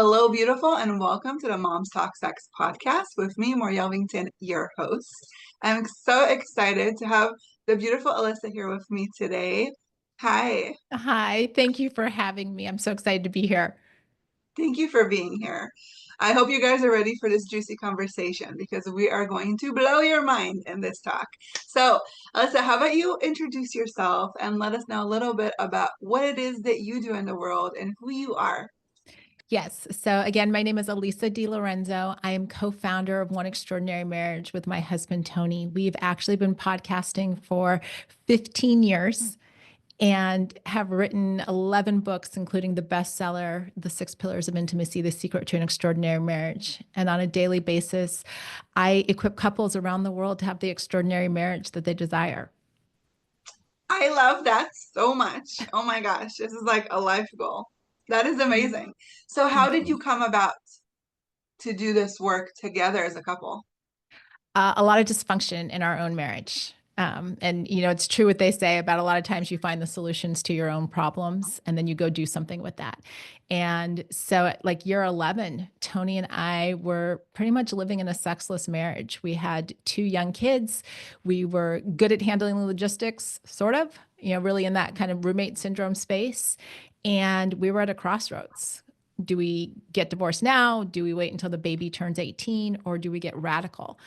Hello, beautiful, and welcome to the Moms Talk Sex podcast with me, Mor Yelvington, your host. I'm so excited to have the beautiful Alisa here with me today. Hi, Hi, thank you for having me. I'm so excited to be here. thank you for being here. I hope you guys are ready for this juicy conversation because we are going to blow your mind in this talk. So, Alisa, how about you introduce yourself and let us know a little bit about what it is that you do in the world and who you are? Yes. So again, my name is Alisa DiLorenzo. I am co-founder of One Extraordinary Marriage with my husband, Tony. We've actually been podcasting for 15 years and have written 11 books, including the bestseller, The Six Pillars of Intimacy, The Secret to an Extraordinary Marriage. And on a daily basis, I equip couples around the world to have the extraordinary marriage that they desire. I love that so much. Oh my gosh, this is like a life goal. That is amazing. So, how Thank did you you. come about to do this work together as a couple? A lot of dysfunction in our own marriage. It's true what they say about a lot of times you find the solutions to your own problems and then you go do something with that. And so, at like year 11, Tony and I were pretty much living in a sexless marriage. We had two young kids. We were good at handling the logistics, sort of, really in that kind of roommate syndrome space. And we were at a crossroads. Do we get divorced now? Do we wait until the baby turns 18 or do we get radical?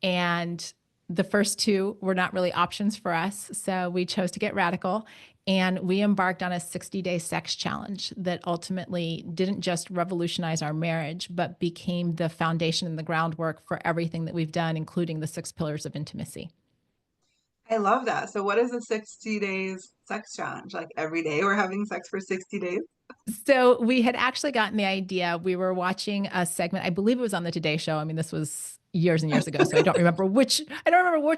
And the first two were not really options for us. So we chose to get radical and we embarked on a 60-day sex challenge that ultimately didn't just revolutionize our marriage, but became the foundation and the groundwork for everything that we've done, including the six pillars of intimacy. I love that. So, what is the 60 days sex challenge? Like every day we're having sex for 60 days? So we had actually gotten the idea. We were watching a segment, I believe it was on the Today Show. I mean, this was years and years ago, so I don't remember which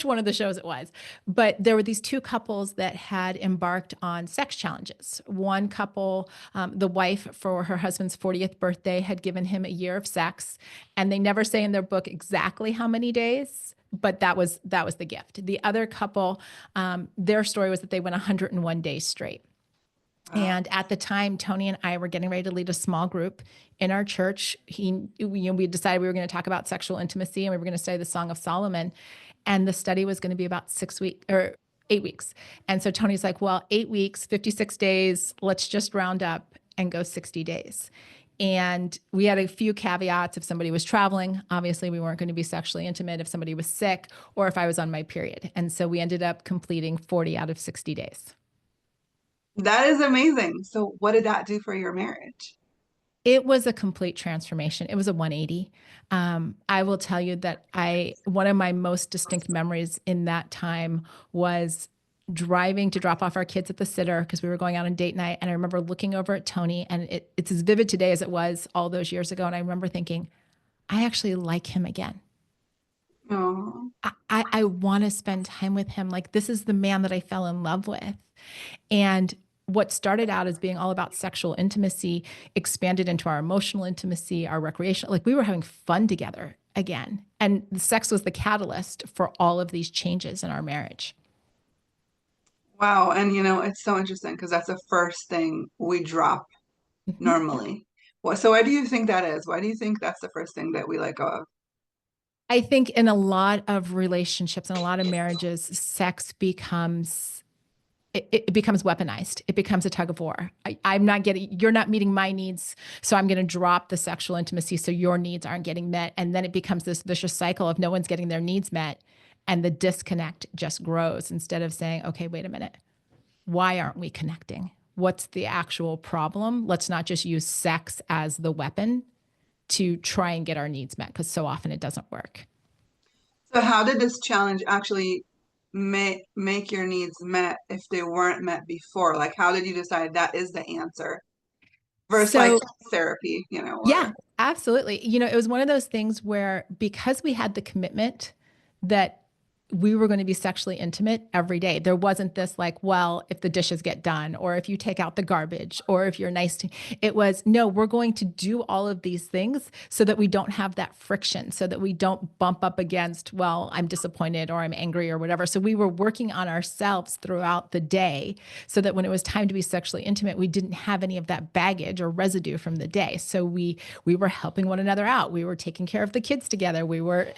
one of the shows it was. But there were these two couples that had embarked on sex challenges. One couple, the wife for her husband's 40th birthday had given him a year of sex, and they never say in their book exactly how many days. But that was the gift. The other couple, their story was that they went 101 days straight. Wow. And at the time, Tony and I were getting ready to lead a small group in our church. We decided we were going to talk about sexual intimacy and we were going to study the Song of Solomon. And the study was going to be about 6 weeks or 8 weeks. And so Tony's like, well, 8 weeks, 56 days, let's just round up and go 60 days. And we had a few caveats. If somebody was traveling, obviously we weren't going to be sexually intimate. If somebody was sick or if I was on my period. And so we ended up completing 40 out of 60 days. That is amazing. So, what did that do for your marriage? It was a complete transformation. It was a 180. I will tell you that one of my most distinct memories in that time was driving to drop off our kids at the sitter because we were going out on date night. And I remember looking over at Tony, and it's as vivid today as it was all those years ago. And I remember thinking, I actually like him again. Oh, I want to spend time with him. Like, this is the man that I fell in love with. And what started out as being all about sexual intimacy expanded into our emotional intimacy, our recreational, like we were having fun together again. And the sex was the catalyst for all of these changes in our marriage. wow. And it's so interesting because that's the first thing we drop Mhm. normally. So, why do you think that is? Why do you think that's the first thing that we let go of? I think in a lot of relationships and a lot of marriages, sex becomes it becomes weaponized. It becomes a tug of war. I'm not getting, you're not meeting my needs. So I'm going to drop the sexual intimacy so your needs aren't getting met. And then it becomes this vicious cycle of no one's getting their needs met. And the disconnect just grows instead of saying, okay, wait a minute. Why aren't we connecting? What's the actual problem? Let's not just use sex as the weapon to try and get our needs met because so often it doesn't work. So, how did this challenge actually make your needs met if they weren't met before? Like, how did you decide that is the answer versus like So therapy, yeah, or absolutely. It was one of those things where because we had the commitment that we were going to be sexually intimate every day. There wasn't this like, well, if the dishes get done, or if you take out the garbage, or if you're nice to, it was, no, we're going to do all of these things so that we don't have that friction, so that we don't bump up against, well, I'm disappointed or I'm angry or whatever. So we were working on ourselves throughout the day so that when it was time to be sexually intimate, we didn't have any of that baggage or residue from the day. So we were helping one another out. We were taking care of the kids together. We were,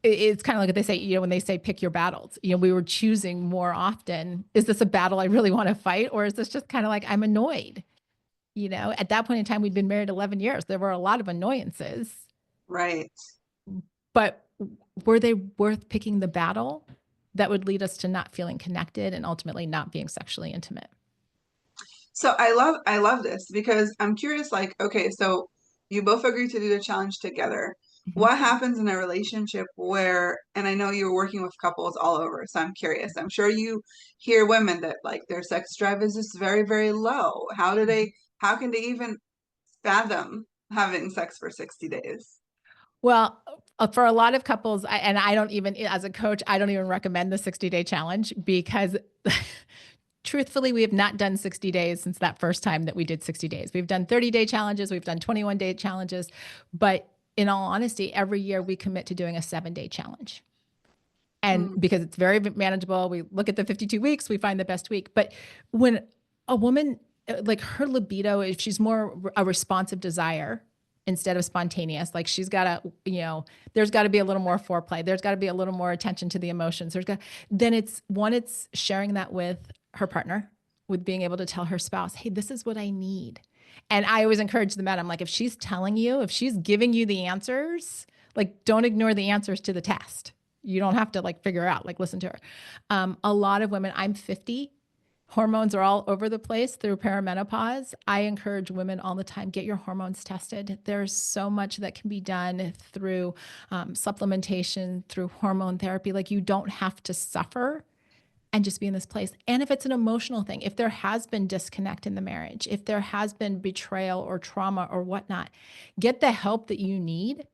it's kind of like what they say, when they say pick your battles, we were choosing more often. Is this a battle I really want to fight? Or is this just kind of like, I'm annoyed? At that point in time, we'd been married 11 years. There were a lot of annoyances. Right. But were they worth picking the battle that would lead us to not feeling connected and ultimately not being sexually intimate? So I love this because I'm curious, like, okay, so you both agree to do the challenge together. Mhm. What happens in a relationship where, and I know you're working with couples all over, so I'm curious. I'm sure you hear women that like their sex drive is just very, very low. How can they even fathom having sex for 60 days? Well, for a lot of couples, and I don't even, as a coach, I don't even recommend the 60-day challenge because truthfully, we have not done 60 days since that first time that we did 60 days. We've done 30-day challenges, we've done 21-day challenges, but in all honesty, every year we commit to doing a 7-day challenge. And Mm, because it's very manageable, we look at the 52 weeks, we find the best week. But when a woman, like her libido, if she's more a responsive desire instead of spontaneous, like she's got to, there's got to be a little more foreplay. There's got to be a little more attention to the emotions. Then it's sharing that with her partner, with being able to tell her spouse, hey, this is what I need. And I always encourage the men, I'm like, if she's telling you, if she's giving you the answers, like don't ignore the answers to the test. You don't have to like figure out, like listen to her. A lot of women, I'm 50, hormones are all over the place through perimenopause. I encourage women all the time, get your hormones tested. There's so much that can be done through supplementation, through hormone therapy. Like you don't have to suffer and just be in this place. And if it's an emotional thing, if there has been disconnect in the marriage, if there has been betrayal or trauma or whatnot, get the help that you need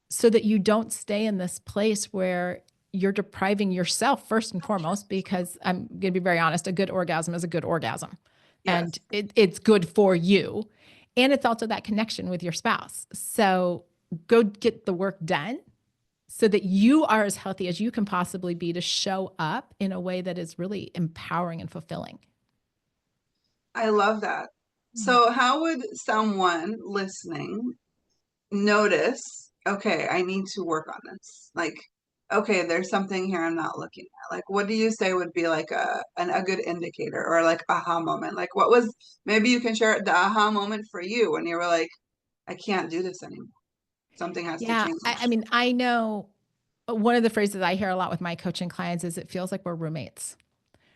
so that you don't stay in this place where you're depriving yourself first and foremost, because I'm going to be very honest, a good orgasm is a good orgasm yes. and it's good for you. And it's also that connection with your spouse. So go get the work done so that you are as healthy as you can possibly be to show up in a way that is really empowering and fulfilling. I love that. So how would someone listening notice, okay, I need to work on this? Like, okay, there's something here I'm not looking at. Like, what do you say would be like a good indicator or like aha moment? Like, what was, maybe you can share the aha moment for you when you were like, I can't do this anymore. Something has to Yeah. change. I mean, I know one of the phrases I hear a lot with my coaching clients is it feels like we're roommates,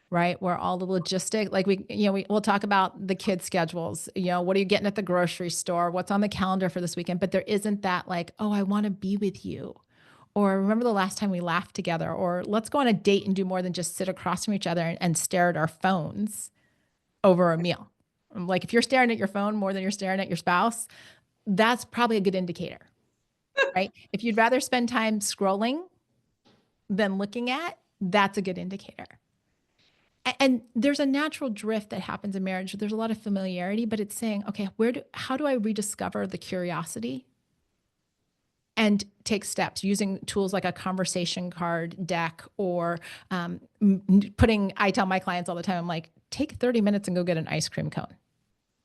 right? Where all the logistic, like we'll talk about the kids' schedules, what are you getting at the grocery store? What's on the calendar for this weekend? But there isn't that like, oh, I want to be with you. Or remember the last time we laughed together, or let's go on a date and do more than just sit across from each other and stare at our phones over a meal. Like if you're staring at your phone more than you're staring at your spouse, that's probably a good indicator, right? If you'd rather spend time scrolling than looking at, that's a good indicator. And there's a natural drift that happens in marriage. There's a lot of familiarity, but it's saying, okay, how do I rediscover the curiosity and take steps using tools like a conversation card deck or I tell my clients all the time, I'm like, take 30 minutes and go get an ice cream cone.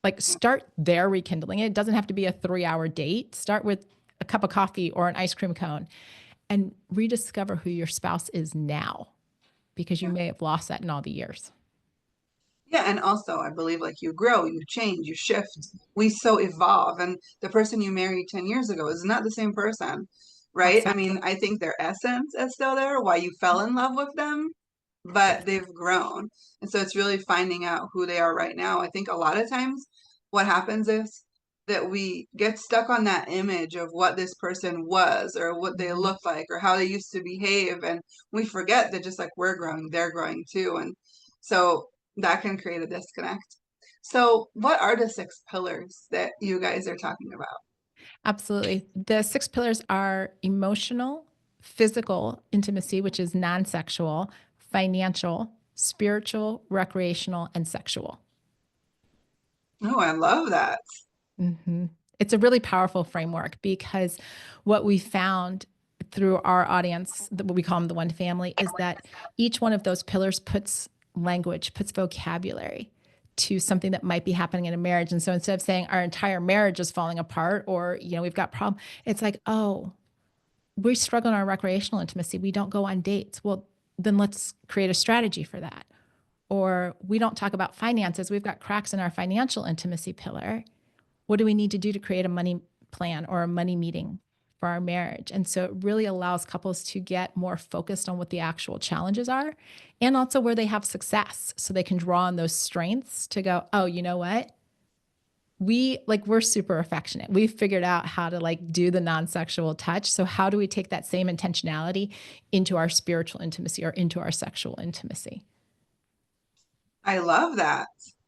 Like start there rekindling it. It doesn't have to be a 3-hour date. Start with a cup of coffee or an ice cream cone and rediscover who your spouse is now because you Yeah. may have lost that in all the years. Yeah, and also I believe like you grow, you change, you shift. We so evolve, and the person you married 10 years ago is not the same person, right? I Absolutely. mean, I think their essence is still there, why you fell in love with them, Yes. but they've grown. And so it's really finding out who they are right now. I think a lot of times what happens is that we get stuck on that image of what this person was or what they Mhm. looked like or how they used to behave. And we forget that just like we're growing, they're growing too. And so that can create a disconnect. So, what are the 6 pillars that you guys are talking about? Absolutely. The 6 pillars are emotional, physical intimacy, which is non-sexual, financial, spiritual, recreational, and sexual. Oh, I love that. Mm-hmm. It's a really powerful framework because what we found through our audience, what we call them the one family, is that each one of those pillars puts language, puts vocabulary to something that might be happening in a marriage. And so instead of saying our entire marriage is falling apart or, we've got problem, it's like, oh, we struggle in our recreational intimacy. We don't go on dates. Well, then let's create a strategy for that. Or we don't talk about finances. We've got cracks in our financial intimacy pillar. What do we need to do to create a money plan or a money meeting for our marriage? And so it really allows couples to get more focused on what the actual challenges are and also where they have success so they can draw on those strengths to go, oh, you know what? We're super affectionate. We've figured out how to do the non-sexual touch. So how do we take that same intentionality into our spiritual intimacy or into our sexual intimacy? I love that.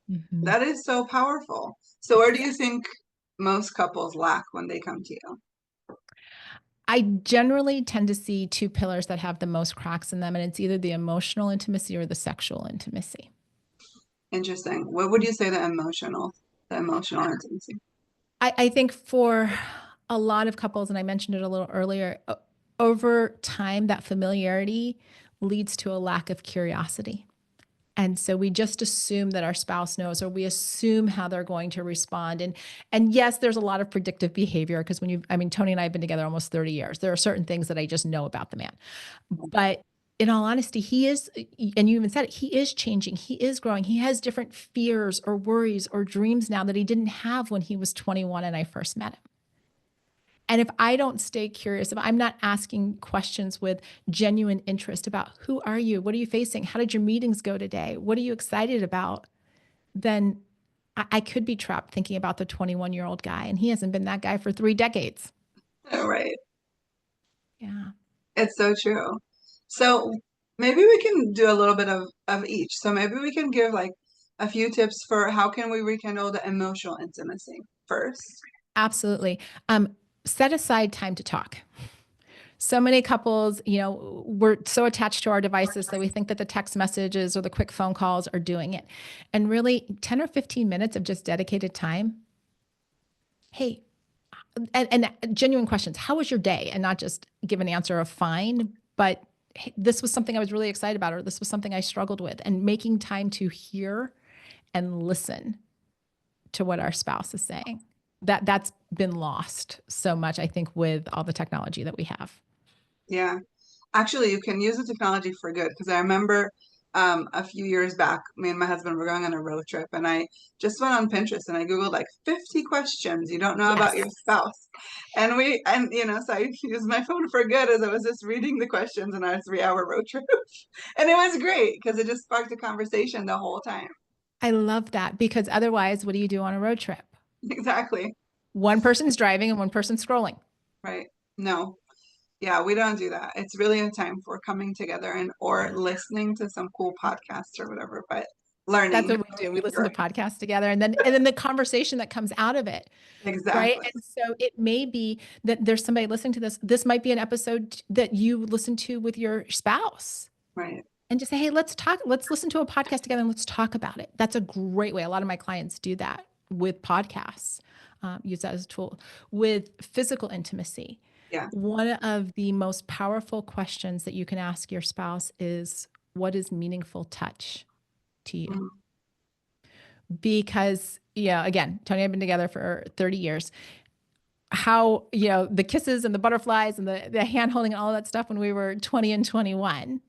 Mm-hmm. That is so powerful. So where do you think most couples lack when they come to you? I generally tend to see two pillars that have the most cracks in them, and it's either the emotional intimacy or the sexual intimacy. Interesting. What would you say the emotional intimacy? I think for a lot of couples, and I mentioned it a little earlier, over time, that familiarity leads to a lack of curiosity. And so we just assume that our spouse knows, or we assume how they're going to respond. And yes, there's a lot of predictive behavior because Tony and I have been together almost 30 years. There are certain things that I just know about the man. But in all honesty, he is, and you even said it, he is changing. He is growing. He has different fears or worries or dreams now that he didn't have when he was 21 and I first met him. And if I don't stay curious, if I'm not asking questions with genuine interest about who are you? What are you facing? How did your meetings go today? What are you excited about? Then I could be trapped thinking about the 21-year-old guy, and he hasn't been that guy for 3 decades. Right. Yeah. It's so true. So maybe we can do a little bit of each. So maybe we can give a few tips for how can we rekindle the emotional intimacy first. Absolutely. Set aside time to talk. So many couples, we're so attached to our devices that we think that the text messages or the quick phone calls are doing it. And really 10 or 15 minutes of just dedicated time. Hey, and genuine questions. How was your day? And not just give an answer of fine, but hey, this was something I was really excited about, or this was something I struggled with, and making time to hear and listen to what our spouse is saying. That's been lost so much, I think, with all the technology that we have. Yeah. Actually, you can use the technology for good because I remember a few years back, me and my husband were going on a road trip, and I just went on Pinterest and I Googled 50 questions you don't know about your Yes. spouse. So I used my phone for good as I was just reading the questions in our 3-hour road trip. And it was great because it just sparked a conversation the whole time. I love that because otherwise, what do you do on a road trip? Exactly. One person's driving and one person's scrolling. Right. No. Yeah, we don't do that. It's really a time for coming together or listening to some cool podcasts or whatever, but That's learning. what we do. We listen to podcasts together and then the conversation that comes out of it. Right. Exactly. And so it may be that there's somebody listening to this. This might be an episode that you listen to with your spouse. Right. And just say, hey, let's talk, let's listen to a podcast together and let's talk about it. That's a great way. A lot of my clients do that with podcasts, use that as a tool. With physical intimacy, Yeah. one of the most powerful questions that you can ask your spouse is, what is meaningful touch to you? Mm. Because, again, Tony and I have been together for 30 years. How, the kisses and the butterflies and the hand holding and all that stuff when we were 20 and 21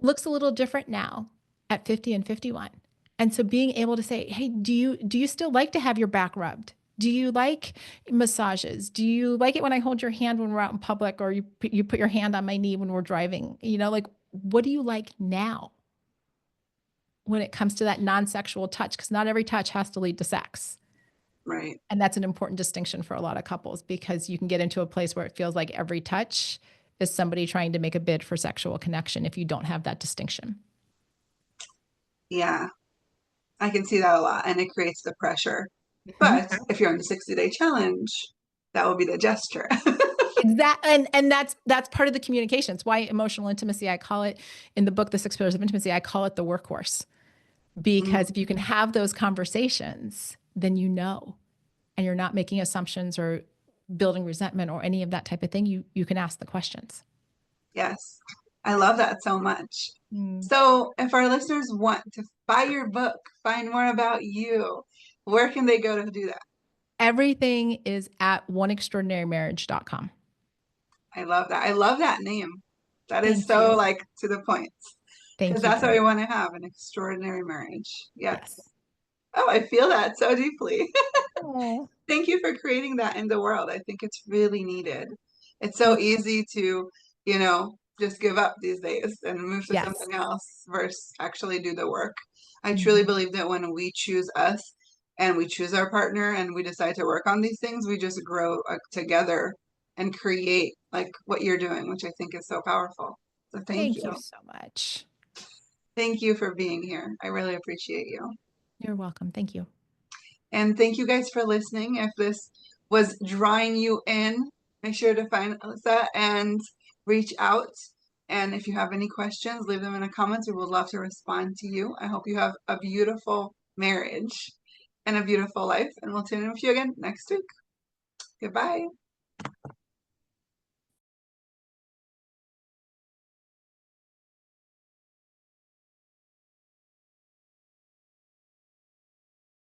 looks a little different now at 50 and 51. And so being able to say, hey, do you still like to have your back rubbed? Do you like massages? Do you like it when I hold your hand when we're out in public, or you put your hand on my knee when we're driving? What do you like now when it comes to that non-sexual touch? Because not every touch has to lead to sex. Right. And that's an important distinction for a lot of couples, because you can get into a place where it feels like every touch is somebody trying to make a bid for sexual connection if you don't have that distinction. Yeah. I can see that a lot, and it creates the pressure. Mm-hmm. But if you're on the 60-day challenge, that will be the gesture. Exactly. And that's part of the communication. It's why emotional intimacy, I call it in the book, The 6 Pillars of Intimacy, I call it the workhorse. Because if you can have those conversations, then you know, and you're not making assumptions or building resentment or any of that type of thing. You can ask the questions. Yes, I love that so much. Mm. So, if our listeners want to buy your book, find more about you, where can they go to do that? Everything is at oneextraordinarymarriage.com. I love that. I love that name. That is Thank so you. like to the point. Because Thank you, that's what we dear. want to have, an extraordinary marriage. Yes. Yes. Oh, I feel that so deeply. Oh, Thank you for creating that in the world. I think it's really needed. It's so thank easy to, just give up these days and move to yes. something else versus actually do the work. I truly Mhm. believe that when we choose us and we choose our partner and we decide to work on these things, we just grow together and create like what you're doing, which I think is so powerful. So thank Thank you. you so much. Thank you for being here. I really appreciate you. You're welcome. Thank you. And thank you guys for listening. If this was drawing you in, make sure to find Alisa and reach out. And if you have any questions, leave them in the comments. We would love to respond to you. I hope you have a beautiful marriage and a beautiful life. And we'll tune in with you again next week. Goodbye.